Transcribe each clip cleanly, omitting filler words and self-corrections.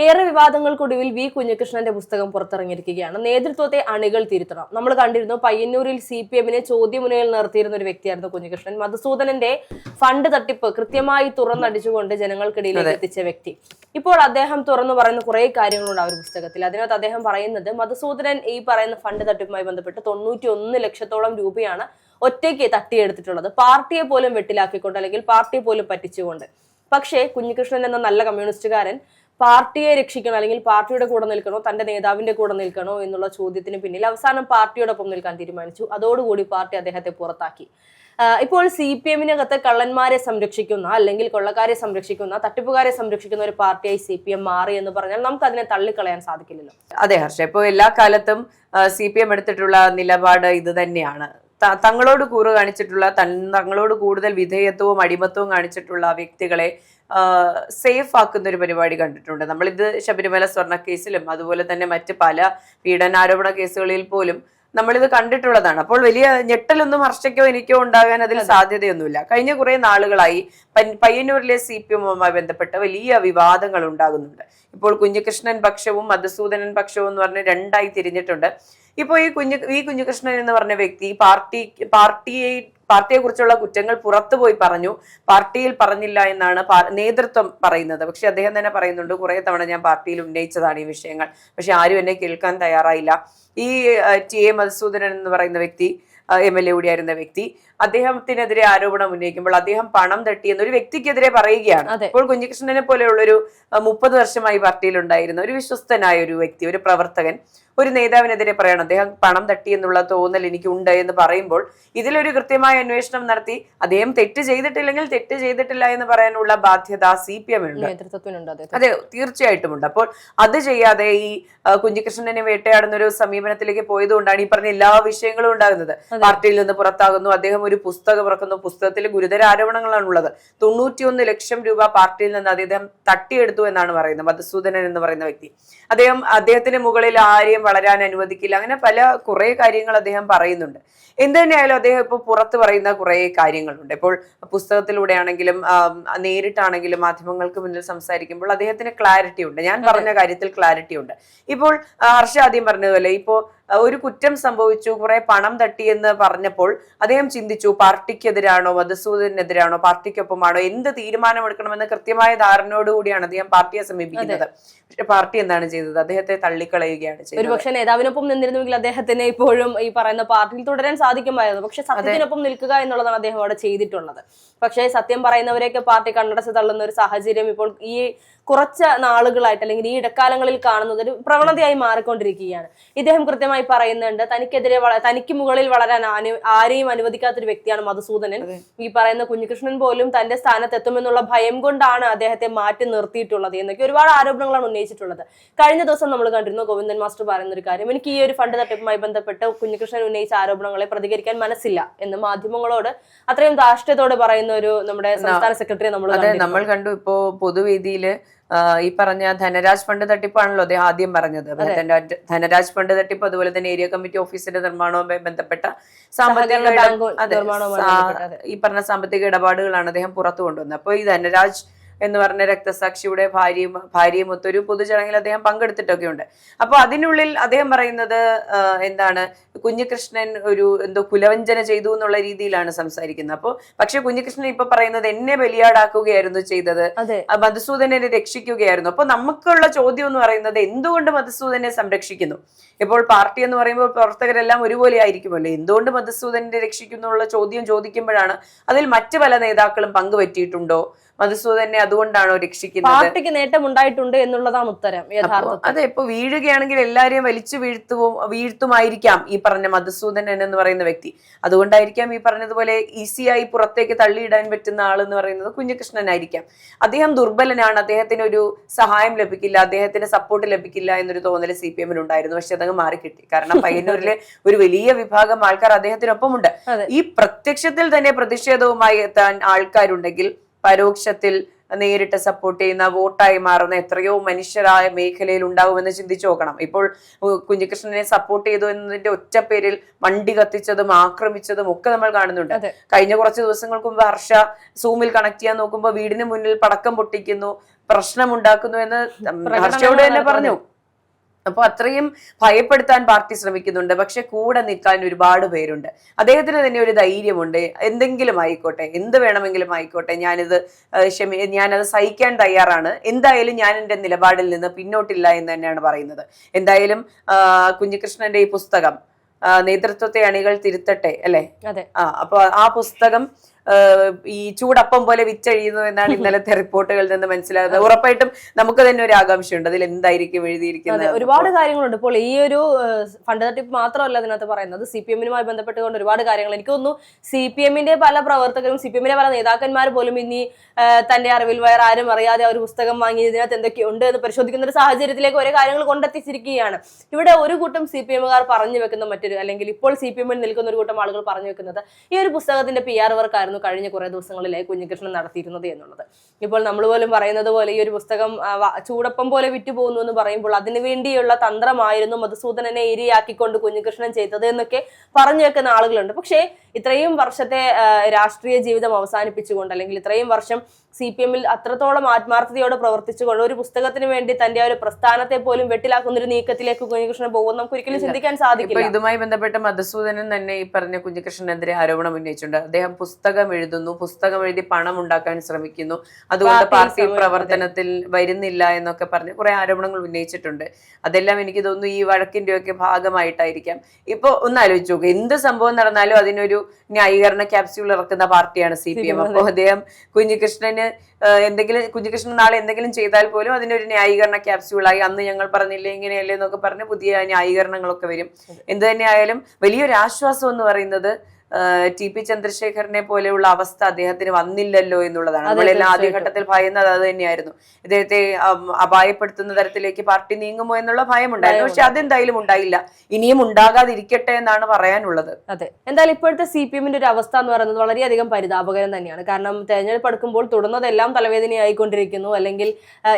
ഏറെ വിവാദങ്ങൾക്കൊടുവിൽ വി കുഞ്ഞികൃഷ്ണന്റെ പുസ്തകം പുറത്തിറങ്ങിയിരിക്കുകയാണ്. നേതൃത്വത്തെ അണികൾ തിരുത്തണം. നമ്മൾ കണ്ടിരുന്നു പയ്യന്നൂരിൽ CPM-നെ ചോദ്യമുനയിൽ നിർത്തിയിരുന്ന ഒരു വ്യക്തിയായിരുന്നു കുഞ്ഞികൃഷ്ണൻ. മധുസൂദനന്റെ ഫണ്ട് തട്ടിപ്പ് കൃത്യമായി തുറന്നടിച്ചുകൊണ്ട് ജനങ്ങൾക്കിടയിലേക്ക് എത്തിച്ച വ്യക്തി. ഇപ്പോൾ അദ്ദേഹം തുറന്നു പറയുന്ന കുറെ കാര്യങ്ങളുണ്ട് ആ ഒരു പുസ്തകത്തിൽ. അതിനകത്ത് അദ്ദേഹം പറയുന്നത് മധുസൂദനൻ ഈ പറയുന്ന ഫണ്ട് തട്ടിപ്പുമായി ബന്ധപ്പെട്ട് 91 ലക്ഷത്തോളം രൂപയാണ് ഒറ്റയ്ക്ക് തട്ടിയെടുത്തിട്ടുള്ളത്, പാർട്ടിയെ പോലും വെട്ടിലാക്കിക്കൊണ്ട് അല്ലെങ്കിൽ പാർട്ടിയെ പോലും പറ്റിച്ചുകൊണ്ട്. പക്ഷേ കുഞ്ഞികൃഷ്ണൻ എന്ന നല്ല കമ്മ്യൂണിസ്റ്റുകാരൻ പാർട്ടിയെ രക്ഷിക്കണോ അല്ലെങ്കിൽ പാർട്ടിയുടെ കൂടെ നിൽക്കണോ തന്റെ നേതാവിന്റെ കൂടെ നിൽക്കണോ എന്നുള്ള ചോദ്യത്തിന് പിന്നിൽ അവസാനം പാർട്ടിയോടൊപ്പം നിൽക്കാൻ തീരുമാനിച്ചു. അതോടുകൂടി പാർട്ടി അദ്ദേഹത്തെ പുറത്താക്കി. ഇപ്പോൾ CPM-നകത്ത് കള്ളന്മാരെ സംരക്ഷിക്കുന്ന അല്ലെങ്കിൽ കൊള്ളക്കാരെ സംരക്ഷിക്കുന്ന തട്ടിപ്പുകാരെ സംരക്ഷിക്കുന്ന ഒരു പാർട്ടിയായി CPM മാറി എന്ന് പറഞ്ഞാൽ നമുക്ക് അതിനെ തള്ളിക്കളയാൻ സാധിക്കില്ലല്ലോ. അതെ ഹർഷ, ഇപ്പോൾ എല്ലാ കാലത്തും CPM എടുത്തിട്ടുള്ള നിലപാട് ഇത് തന്നെയാണ്. തങ്ങളോട് കൂറ് കാണിച്ചിട്ടുള്ള തങ്ങളോട് കൂടുതൽ വിധേയത്വവും അടിമത്വവും കാണിച്ചിട്ടുള്ള വ്യക്തികളെ സേഫ് ആക്കുന്ന ഒരു പരിപാടി കണ്ടിട്ടുണ്ട്. നമ്മളിത് ശബരിമല സ്വർണ്ണ കേസിലും അതുപോലെ തന്നെ മറ്റ് പല പീഡനാരോപണ കേസുകളിൽ പോലും നമ്മളിത് കണ്ടിട്ടുള്ളതാണ്. അപ്പോൾ വലിയ ഞെട്ടലൊന്നും ഹർഷയ്ക്കോ എനിക്കോ ഉണ്ടാകാൻ അതിൽ സാധ്യതയൊന്നുമില്ല. കഴിഞ്ഞ കുറെ നാളുകളായി പയ്യന്നൂരിലെ CPM-വുമായി ബന്ധപ്പെട്ട് വലിയ വിവാദങ്ങൾ ഉണ്ടാകുന്നുണ്ട്. ഇപ്പോൾ കുഞ്ഞികൃഷ്ണൻ പക്ഷവും മധുസൂദനൻ പക്ഷവും എന്ന് പറഞ്ഞ് രണ്ടായി തിരിഞ്ഞിട്ടുണ്ട്. ഇപ്പോൾ ഈ കുഞ്ഞികൃഷ്ണൻ എന്ന് പറഞ്ഞ വ്യക്തി പാർട്ടിയെ കുറിച്ചുള്ള കുറ്റങ്ങൾ പുറത്തുപോയി പറഞ്ഞു, പാർട്ടിയിൽ പറഞ്ഞില്ല എന്നാണ് നേതൃത്വം പറയുന്നത്. പക്ഷെ അദ്ദേഹം തന്നെ പറയുന്നുണ്ട്, കുറെ തവണ ഞാൻ പാർട്ടിയിൽ ഉന്നയിച്ചതാണ് ഈ വിഷയങ്ങൾ, പക്ഷെ ആരും എന്നെ കേൾക്കാൻ തയ്യാറായില്ല. ഈ TA മധുസൂദനൻ എന്ന് പറയുന്ന വ്യക്തി MLA കൂടിയായിരുന്ന വ്യക്തി അദ്ദേഹത്തിനെതിരെ ആരോപണം ഉന്നയിക്കുമ്പോൾ അദ്ദേഹം പണം തട്ടി എന്നൊരു വ്യക്തിക്കെതിരെ പറയുകയാണ്. അപ്പോൾ കുഞ്ഞികൃഷ്ണനെ പോലെയുള്ളൊരു 30 വർഷമായി പാർട്ടിയിൽ ഉണ്ടായിരുന്ന ഒരു വിശ്വസ്തനായ ഒരു വ്യക്തി, ഒരു പ്രവർത്തകൻ ഒരു നേതാവിനെതിരെ പറയണം അദ്ദേഹം പണം തട്ടി എന്നുള്ള തോന്നൽ എനിക്കുണ്ട് എന്ന് പറയുമ്പോൾ ഇതിലൊരു കൃത്യമായ അന്വേഷണം നടത്തി അദ്ദേഹം തെറ്റ് ചെയ്തിട്ടില്ലെങ്കിൽ തെറ്റ് ചെയ്തിട്ടില്ല എന്ന് പറയാനുള്ള ബാധ്യത CPM-നുണ്ട്. അതെ, തീർച്ചയായിട്ടും ഉണ്ട്. അപ്പോൾ അത് ചെയ്യാതെ ഈ കുഞ്ഞികൃഷ്ണനെ വേട്ടയാടുന്ന ഒരു സമീപനത്തിലേക്ക് പോയതുകൊണ്ടാണ് ഈ പറഞ്ഞ എല്ലാ വിഷയങ്ങളും ഉണ്ടാകുന്നത്. പാർട്ടിയിൽ നിന്ന് പുറത്താകുന്നു, അദ്ദേഹം ഒരു പുസ്തകം ഇറക്കുന്നു, പുസ്തകത്തിൽ ഗുരുതര ആരോപണങ്ങളാണുള്ളത്. 91 ലക്ഷം രൂപ പാർട്ടിയിൽ നിന്ന് അദ്ദേഹം തട്ടിയെടുത്തു എന്നാണ് പറയുന്നത് മധുസൂദനൻ എന്ന് പറയുന്ന വ്യക്തി. അദ്ദേഹത്തിന് മുകളിൽ ആരെയും വളരാൻ അനുവദിക്കില്ല, അങ്ങനെ കുറെ കാര്യങ്ങൾ അദ്ദേഹം പറയുന്നുണ്ട്. എന്ത് തന്നെയായാലും അദ്ദേഹം ഇപ്പോൾ പുറത്ത് പറയുന്ന കുറെ കാര്യങ്ങളുണ്ട്. ഇപ്പോൾ പുസ്തകത്തിലൂടെ ആണെങ്കിലും നേരിട്ടാണെങ്കിലും മാധ്യമങ്ങൾക്ക് മുന്നിൽ സംസാരിക്കുമ്പോൾ അദ്ദേഹത്തിന് ക്ലാരിറ്റി ഉണ്ട്. ഞാൻ പറഞ്ഞ കാര്യത്തിൽ ക്ലാരിറ്റി ഉണ്ട്. ഇപ്പോൾ ഹർഷ ആദ്യം പറഞ്ഞതുപോലെ ഇപ്പോൾ ഒരു കുറ്റം സംഭവിച്ചു, കുറെ പണം തട്ടിയെന്ന് പറഞ്ഞപ്പോൾ അദ്ദേഹം ചിന്തിച്ചു പാർട്ടിക്കെതിരാണോ മധുസൂദനെതിരാണോ പാർട്ടിക്കൊപ്പമാണോ എന്ത് തീരുമാനമെടുക്കണമെന്ന് കൃത്യമായ ധാരണയോടുകൂടിയാണ് അദ്ദേഹം പാർട്ടിയെ സമീപിക്കുന്നത്. പക്ഷെ പാർട്ടി എന്താണ് ചെയ്തത്? അദ്ദേഹത്തെ തള്ളിക്കളയുകയാണ് ചെയ്തത്. ഒരുപക്ഷെ നേതാവിനൊപ്പം നിന്നിരുന്നുവെങ്കിൽ അദ്ദേഹത്തിന് ഇപ്പോഴും ഈ പറയുന്ന പാർട്ടിയിൽ തുടരാൻ സാധിക്കുമായിരുന്നു. പക്ഷെ സത്യത്തിനൊപ്പം നിൽക്കുക എന്നുള്ളതാണ് അദ്ദേഹം അവിടെ ചെയ്തിട്ടുള്ളത്. പക്ഷേ സത്യം പറയുന്നവരെയൊക്കെ പാർട്ടി കണ്ണടച്ച് തള്ളുന്ന ഒരു സാഹചര്യം ഇപ്പോൾ ഈ കുറച്ച് നാളുകളായിട്ട് അല്ലെങ്കിൽ ഈ ഇടക്കാലങ്ങളിൽ കാണുന്നത് ഒരു പ്രവണതയായി മാറിക്കൊണ്ടിരിക്കുകയാണ്. ഇദ്ദേഹം കൃത്യമായി പറയുന്നുണ്ട് തനിക്ക് മുകളിൽ വളരാൻ ആരെയും അനുവദിക്കാത്തൊരു വ്യക്തിയാണ് മധുസൂദനൻ. ഈ പറയുന്ന കുഞ്ഞികൃഷ്ണൻ പോലും തന്റെ സ്ഥാനത്തെത്തുമെന്നുള്ള ഭയം കൊണ്ടാണ് അദ്ദേഹത്തെ മാറ്റി നിർത്തിയിട്ടുള്ളത് എന്നൊക്കെ ഒരുപാട് ആരോപണങ്ങളാണ് ഉന്നയിച്ചിട്ടുള്ളത്. കഴിഞ്ഞ ദിവസം നമ്മൾ കണ്ടിരുന്നു ഗോവിന്ദൻ മാസ്റ്റർ പറയുന്ന ഒരു കാര്യം, എനിക്ക് ഈ ഒരു ഫണ്ട് തട്ടിപ്പുമായി ബന്ധപ്പെട്ട് കുഞ്ഞികൃഷ്ണൻ ഉന്നയിച്ച ആരോപണങ്ങളെ പ്രതികരിക്കാൻ മനസ്സില്ല എന്ന് മാധ്യമങ്ങളോട് അത്രയും ധാർഷ്ട്യത്തോടെ പറയുന്ന ഒരു നമ്മുടെ സംസ്ഥാന സെക്രട്ടറി നമ്മൾ കണ്ടു. ഇപ്പോ പൊതുവേദിയില് ഈ പറഞ്ഞ ധനരാജ് ഫണ്ട് തട്ടിപ്പാണല്ലോ അദ്ദേഹം ആദ്യം പറഞ്ഞത്. ധനരാജ് ഫണ്ട് തട്ടിപ്പ്, അതുപോലെ തന്നെ ഏരിയ കമ്മിറ്റി ഓഫീസിന്റെ നിർമ്മാണവുമായി ബന്ധപ്പെട്ട ഈ പറഞ്ഞ സാമ്പത്തിക ഇടപാടുകളാണ് അദ്ദേഹം പുറത്തു കൊണ്ടുവന്നത്. അപ്പൊ ഈ ധനരാജ് എന്ന് പറഞ്ഞ രക്തസാക്ഷിയുടെ ഭാര്യയും ഒത്തൊരു പൊതുചടങ്ങിൽ അദ്ദേഹം പങ്കെടുത്തിട്ടൊക്കെ ഉണ്ട്. അപ്പൊ അതിനുള്ളിൽ അദ്ദേഹം പറയുന്നത് എന്താണ്, കുഞ്ഞികൃഷ്ണൻ എന്തോ കുലവഞ്ചന ചെയ്തു എന്നുള്ള രീതിയിലാണ് സംസാരിക്കുന്നത്. അപ്പൊ പക്ഷെ കുഞ്ഞികൃഷ്ണൻ ഇപ്പൊ പറയുന്നത് എന്നെ ബലിയാടാക്കുകയായിരുന്നു ചെയ്തത്, മധുസൂദനെ രക്ഷിക്കുകയായിരുന്നു. അപ്പൊ നമുക്കുള്ള ചോദ്യം എന്ന് പറയുന്നത് എന്തുകൊണ്ട് മധുസൂദനെ സംരക്ഷിക്കുന്നു? ഇപ്പോൾ പാർട്ടി എന്ന് പറയുമ്പോൾ പ്രവർത്തകരെല്ലാം ഒരുപോലെ ആയിരിക്കുമല്ലോ, എന്തുകൊണ്ട് മധുസൂദനെ രക്ഷിക്കുന്നുള്ള ചോദ്യം ചോദിക്കുമ്പോഴാണ് അതിൽ മറ്റു പല നേതാക്കളും പങ്കുപറ്റിയിട്ടുണ്ടോ, മധുസൂദനെ അതുകൊണ്ടാണോ രക്ഷിക്കുന്നത്, പാർട്ടിക്ക് നേട്ടം ഉണ്ടായിട്ടുണ്ട് എന്നുള്ളതാണ് ഉത്തരം യഥാർത്ഥം. അതെ, ഇപ്പൊ വീഴുകയാണെങ്കിൽ എല്ലാരെയും വലിച്ചു വീഴ്ത്തുമായിരിക്കാം ഈ പറഞ്ഞ മധുസൂദനൻ എന്ന് പറയുന്ന വ്യക്തി. അതുകൊണ്ടായിരിക്കാം ഈ പറഞ്ഞതുപോലെ ഈസിയായി പുറത്തേക്ക് തള്ളിയിടാൻ പറ്റുന്ന ആളെന്ന് പറയുന്നത് കുഞ്ഞികൃഷ്ണനായിരിക്കാം. അദ്ദേഹം ദുർബലനാണ്, അദ്ദേഹത്തിന് ഒരു സഹായം ലഭിക്കില്ല, അദ്ദേഹത്തിന് സപ്പോർട്ട് ലഭിക്കില്ല എന്നൊരു തോന്നൽ CPM-ന് ഉണ്ടായിരുന്നു. പക്ഷെ അതങ്ങ് മാറിക്കിട്ടി. കാരണം പയ്യന്നൂരിലെ ഒരു വലിയ വിഭാഗം ആൾക്കാർ അദ്ദേഹത്തിനൊപ്പമുണ്ട്. ഈ പ്രത്യക്ഷത്തിൽ തന്നെ പ്രതിഷേധവുമായി എത്താൻ ആൾക്കാരുണ്ടെങ്കിൽ പരോക്ഷത്തിൽ നേരിട്ട് സപ്പോർട്ട് ചെയ്യുന്ന വോട്ടായി മാറുന്ന എത്രയോ മനുഷ്യരായ മേഖലയിൽ ഉണ്ടാവുമെന്ന് ചിന്തിച്ചു നോക്കണം. ഇപ്പോൾ കുഞ്ഞികൃഷ്ണനെ സപ്പോർട്ട് ചെയ്തു എന്നതിന്റെ ഒറ്റ പേരിൽ വണ്ടി കത്തിച്ചതും ആക്രമിച്ചതും ഒക്കെ നമ്മൾ കാണുന്നുണ്ട്. കഴിഞ്ഞ കുറച്ച് ദിവസങ്ങൾക്ക് മുമ്പ് ഹർഷ സൂമിൽ കണക്ട് ചെയ്യാൻ നോക്കുമ്പോൾ വീടിന് മുന്നിൽ പടക്കം പൊട്ടിക്കുന്നു, പ്രശ്നമുണ്ടാക്കുന്നു എന്ന് ഹർഷയോട് തന്നെ പറഞ്ഞു. അപ്പൊ അത്രയും ഭയപ്പെടുത്താൻ പാർട്ടി ശ്രമിക്കുന്നുണ്ട്. പക്ഷെ കൂടെ നിൽക്കാൻ ഒരുപാട് പേരുണ്ട്. അദ്ദേഹത്തിന് തന്നെ ഒരു ധൈര്യമുണ്ട്. എന്തെങ്കിലും ആയിക്കോട്ടെ, എന്ത് വേണമെങ്കിലും ആയിക്കോട്ടെ, ഞാനത് സഹിക്കാൻ തയ്യാറാണ്. എന്തായാലും ഞാൻ എൻ്റെ നിലപാടിൽ നിന്ന് പിന്നോട്ടില്ല എന്ന് തന്നെയാണ് പറയുന്നത്. എന്തായാലും കുഞ്ഞികൃഷ്ണന്റെ ഈ പുസ്തകം നേതൃത്വത്തെ അണികൾ തിരുത്തട്ടെ അല്ലെ? അപ്പൊ ആ പുസ്തകം ഈ ചൂടപ്പം പോലെ വിറ്റഴിയുന്നു എന്നാണ് ഇന്നലത്തെ റിപ്പോർട്ടുകളിൽ നിന്ന് മനസ്സിലാകുന്നത്. ഉറപ്പായിട്ടും നമുക്ക് തന്നെ ഒരു ആകാംക്ഷയുണ്ട് അതിൽ എന്തായിരിക്കും എഴുതിയിരിക്കുന്നത്. ഒരുപാട് കാര്യങ്ങളുണ്ട്. ഇപ്പോൾ ഈ ഒരു ഫണ്ട് തട്ടിപ്പ് മാത്രമല്ല അതിനകത്ത് പറയുന്നത്, CPM-നുമായി ബന്ധപ്പെട്ടുകൊണ്ട് ഒരുപാട് കാര്യങ്ങൾ. എനിക്ക് തോന്നുന്നു CPM-ന്റെ പല പ്രവർത്തകരും CPM-ന്റെ പല നേതാക്കന്മാർ പോലും ഇനി തന്റെ അറിവിൽ വേറെ ആരും അറിയാതെ ഒരു പുസ്തകം വാങ്ങി ഇതിനകത്ത് എന്തൊക്കെയുണ്ട് എന്ന് പരിശോധിക്കുന്ന ഒരു സാഹചര്യത്തിലേക്ക് ഒരേ കാര്യങ്ങൾ കൊണ്ടെത്തിച്ചിരിക്കുകയാണ്. ഇവിടെ ഒരു കൂട്ടം CPM-കാർ പറഞ്ഞു വെക്കുന്ന മറ്റൊരു, അല്ലെങ്കിൽ ഇപ്പോൾ CPM-ൽ നിൽക്കുന്ന ഒരു കൂട്ടം ആളുകൾ പറഞ്ഞു വെക്കുന്നത് ഈ ഒരു പുസ്തകത്തിന്റെ PR വർക്കായിരുന്നു കഴിഞ്ഞ കുറെ ദിവസങ്ങളിലായി കുഞ്ഞികൃഷ്ണൻ നടത്തിയിരുന്നത് എന്നുള്ളത്. ഇപ്പോൾ നമ്മൾ പോലും പറയുന്നത് പോലെ ഈ ഒരു പുസ്തകം ചൂടപ്പം പോലെ വിറ്റുപോകുന്നു എന്ന് പറയുമ്പോൾ അതിനു വേണ്ടിയുള്ള തന്ത്രമായിരുന്നു മധുസൂദനനെ ഇരയാക്കിക്കൊണ്ട് കുഞ്ഞികൃഷ്ണൻ ചെയ്തത് എന്നൊക്കെ പറഞ്ഞു വെക്കുന്ന ആളുകളുണ്ട്. പക്ഷേ ഇത്രയും വർഷത്തെ രാഷ്ട്രീയ ജീവിതം അവസാനിപ്പിച്ചുകൊണ്ട്, അല്ലെങ്കിൽ ഇത്രയും വർഷം CPM-ൽ അത്രത്തോളം ആത്മാർത്ഥതയോടെ പ്രവർത്തിച്ചുകൊണ്ട് ഒരു പുസ്തകത്തിന് വേണ്ടി തന്റെ ഒരു പ്രസ്ഥാനത്തെ പോലും വെട്ടിലാക്കുന്ന ഒരു നീക്കത്തിലേക്ക് കുഞ്ഞികൃഷ്ണൻ പോകുമെന്ന് നമുക്ക് ഒരിക്കലും ചിന്തിക്കാൻ സാധിക്കില്ല. ഇതുമായി ബന്ധപ്പെട്ട മധുസൂദനൻ തന്നെ ഈ പറഞ്ഞ കുഞ്ഞികൃഷ്ണനെതിരെ ആരോപണം ഉന്നയിച്ചിട്ടുണ്ട്. അദ്ദേഹം പുസ്തകം എഴുതുന്നു, പുസ്തകം എഴുതി പണം ഉണ്ടാക്കാൻ ശ്രമിക്കുന്നു, അതുകൊണ്ട് പാർട്ടി പ്രവർത്തനത്തിൽ വരുന്നില്ല എന്നൊക്കെ പറഞ്ഞ് കുറെ ആരോപണങ്ങൾ ഉന്നയിച്ചിട്ടുണ്ട്. അതെല്ലാം എനിക്ക് തോന്നുന്നു ഈ വഴക്കിന്റെ ഒക്കെ ഭാഗമായിട്ടായിരിക്കാം. ഇപ്പൊ ഒന്നാലോചിച്ച് നോക്കുക, എന്ത് സംഭവം നടന്നാലും അതിനൊരു ന്യായീകരണ ക്യാപ്സ്യൂൾ ഇറക്കുന്ന പാർട്ടിയാണ് CPM. അപ്പോൾ അദ്ദേഹം കുഞ്ഞികൃഷ്ണൻ നാളെ എന്തെങ്കിലും ചെയ്താൽ പോലും അതിനൊരു ന്യായീകരണ ക്യാപ്സ്യൂളായി അന്ന് ഞങ്ങൾ പറഞ്ഞില്ലേ ഇങ്ങനെയല്ലേ എന്നൊക്കെ പറഞ്ഞ് പുതിയ ന്യായീകരണങ്ങളൊക്കെ വരും. എന്ത് തന്നെയായാലും വലിയൊരു ആശ്വാസം എന്ന് പറയുന്നത് TP ചന്ദ്രശേഖരനെ പോലെയുള്ള അവസ്ഥ അദ്ദേഹത്തിന് വന്നില്ലല്ലോ എന്നുള്ളതാണ്. നമ്മളെല്ലാം ആദ്യഘട്ടത്തിൽ ഭയന്നത് അത് തന്നെയായിരുന്നു. ഇദ്ദേഹത്തെ അപായപ്പെടുത്തുന്ന തരത്തിലേക്ക് പാർട്ടി നീങ്ങുമോ എന്നുള്ള ഭയമുണ്ടായിരുന്നു. പക്ഷെ അതെന്തായാലും ഉണ്ടായില്ല. ഇനിയും ഉണ്ടാകാതിരിക്കട്ടെ എന്നാണ് പറയാനുള്ളത്. അതെ, എന്തായാലും ഇപ്പോഴത്തെ CPM-ന്റെ ഒരു അവസ്ഥ എന്ന് പറയുന്നത് വളരെയധികം പരിതാപകരം തന്നെയാണ്. കാരണം തെരഞ്ഞെടുപ്പ് അടുക്കുമ്പോൾ തുടർന്നതെല്ലാം തലവേദനയായിക്കൊണ്ടിരിക്കുന്നു. അല്ലെങ്കിൽ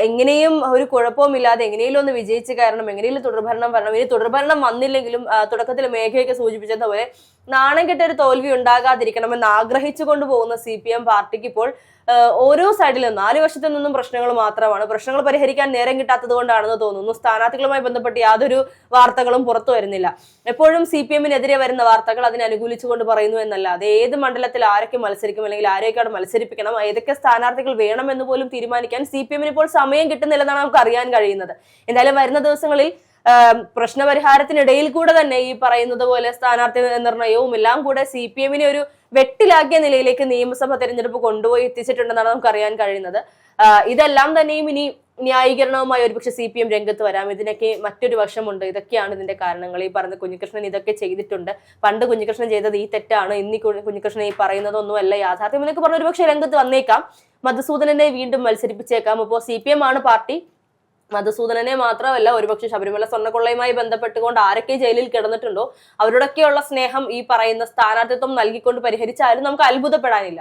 എങ്ങനെയും ഒരു കുഴപ്പവുമില്ലാതെ എങ്ങനെയും ഒന്ന് വിജയിച്ച് കയറണം, എങ്ങനെയും തുടർഭരണം വരണം. ഇനി തുടർഭരണം വന്നില്ലെങ്കിലും തുടക്കത്തിൽ മേഘയൊക്കെ സൂചിപ്പിച്ചതുപോലെ നാണം കെട്ട ഒരു തോൽവി ഉണ്ടാകാതിരിക്കണമെന്ന് ആഗ്രഹിച്ചു കൊണ്ടുപോകുന്ന CPM പാർട്ടിക്ക് ഇപ്പോൾ ഓരോ സൈഡിലും 4 വശത്തു നിന്നും പ്രശ്നങ്ങൾ മാത്രമാണ്. പ്രശ്നങ്ങൾ പരിഹരിക്കാൻ നേരം കിട്ടാത്തത് കൊണ്ടാണെന്ന് തോന്നുന്നു. സ്ഥാനാർത്ഥികളുമായി ബന്ധപ്പെട്ട് യാതൊരു വാർത്തകളും പുറത്തു വരുന്നില്ല. എപ്പോഴും CPM-നെതിരെ വരുന്ന വാർത്തകൾ അതിനെ അനുകൂലിച്ചുകൊണ്ട് പറയുന്നു എന്നല്ല, അത് ഏത് മണ്ഡലത്തിൽ ആരൊക്കെ മത്സരിക്കും, അല്ലെങ്കിൽ ആരെയൊക്കെ മത്സരിപ്പിക്കണം, ഏതൊക്കെ സ്ഥാനാർത്ഥികൾ വേണമെന്ന് പോലും തീരുമാനിക്കാൻ CPM-ന് ഇപ്പോൾ സമയം കിട്ടുന്നില്ലെന്നാണ് നമുക്ക് അറിയാൻ കഴിയുന്നത്. എന്തായാലും വരുന്ന ദിവസങ്ങളിൽ പ്രശ്നപരിഹാരത്തിനിടയിൽ കൂടെ തന്നെ ഈ പറയുന്നത് പോലെ സ്ഥാനാർത്ഥി നിർണയവും എല്ലാം കൂടെ CPM-നെ ഒരു വെട്ടിലാക്കിയ നിലയിലേക്ക് നിയമസഭ തെരഞ്ഞെടുപ്പ് കൊണ്ടുപോയി എത്തിച്ചിട്ടുണ്ടെന്നാണ് നമുക്ക് അറിയാൻ കഴിയുന്നത്. ഇതെല്ലാം തന്നെയും ഇനി ന്യായീകരണവുമായി ഒരുപക്ഷെ CPM രംഗത്ത് വരാം. ഇതിനൊക്കെ മറ്റൊരു വശമുണ്ട്. ഇതൊക്കെയാണ് ഇതിന്റെ കാരണങ്ങൾ. ഈ പറഞ്ഞ കുഞ്ഞികൃഷ്ണൻ ഇതൊക്കെ ചെയ്തിട്ടുണ്ട്, പണ്ട് കുഞ്ഞികൃഷ്ണൻ ചെയ്തത് ഈ തെറ്റാണ്, ഇനി കുഞ്ഞികൃഷ്ണൻ ഈ പറയുന്നതൊന്നുമല്ല യാഥാർത്ഥ്യം എന്നൊക്കെ പറഞ്ഞ ഒരുപക്ഷെ രംഗത്ത് വന്നേക്കാം. മധുസൂദനനെ വീണ്ടും മത്സരിപ്പിച്ചേക്കാം. അപ്പോൾ CPM ആണ് പാർട്ടി. മധുസൂദനനെ മാത്രമല്ല, ഒരുപക്ഷെ ശബരിമല സ്വർണ്ണക്കൊള്ളയുമായി ബന്ധപ്പെട്ടുകൊണ്ട് ആരൊക്കെ ജയിലിൽ കിടന്നിട്ടുണ്ടോ അവരോടൊക്കെയുള്ള സ്നേഹം ഈ പറയുന്ന സ്ഥാനാർത്ഥിത്വം നൽകിക്കൊണ്ട് പരിഹരിച്ചാലും നമുക്ക് അത്ഭുതപ്പെടാനില്ല.